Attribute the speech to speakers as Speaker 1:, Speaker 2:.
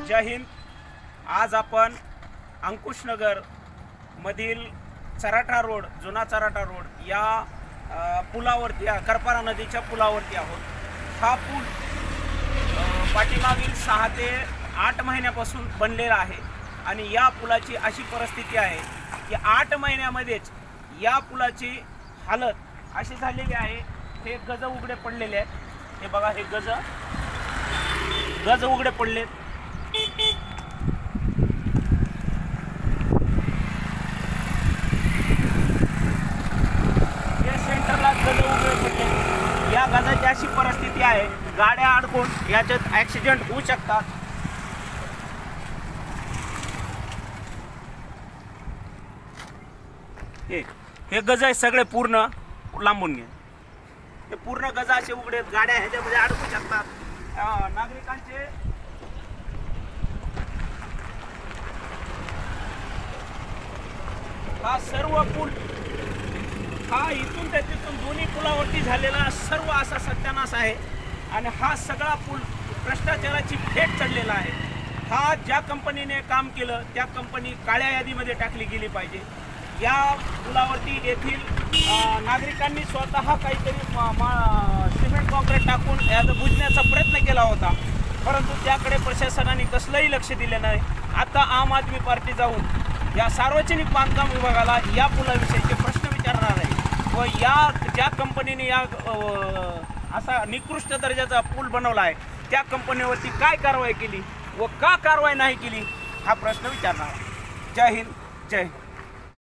Speaker 1: जय हिंद। आज आपण अंकुशनगर मधील चराठा रोड, जुना चराठा रोड या पुलावरती, या करपारा नदीच्या पुलावरती आहोत। हा पूल पाठीमागील 6 ते 8 महिन्यापासून बनलेला आहे आणि या पुलाची अशी परिस्थिती आहे की 8 महिन्यामध्येच या पुलाची हालत अशी झालेली आहे। हे गज उघडे पडलेले आहेत। हे बघा, हे गज उघडे पडलेत। हे सेंटरला गज उघडे पडले। या गजाची अशी परिस्थिती आहे, गाड्या अडकून याच्यात ॲक्सिडेंट होऊ शकतात। हे गज आहे सगळे पूर्ण लांबून घे। हे पूर्ण गज असे उघडे, गाड्या ह्याच्यामध्ये अडकू शकतात। नागरिकांचे हा सर्व पूल, हा इथून ते तिथून दोन्ही पुलावरती झालेला सर्व असा सत्यानाश आहे आणि हा सगळा पूल भ्रष्टाचाराची भेट चढलेला आहे। हा ज्या कंपनीने काम केलं त्या कंपनी काळ्या यादीमध्ये टाकली गेली पाहिजे। या पुलावरती येथील नागरिकांनी स्वतः काहीतरी सिमेंट कॉन्क्रीट टाकून याचं बुजण्याचा प्रयत्न केला होता, परंतु त्याकडे प्रशासनाने कसलंही लक्ष दिले नाही। आता आम आदमी पार्टी जाऊन या सार्वजनिक बांधकाम विभागाला या पुलाविषयीचे प्रश्न विचारणार आहे व या ज्या कंपनीने या असा निकृष्ट दर्जाचा पूल बनवला आहे त्या कंपनीवरती काय कारवाई केली व का कारवाई नाही केली हा प्रश्न विचारणार आहे। जय हिंद, जय हिंद।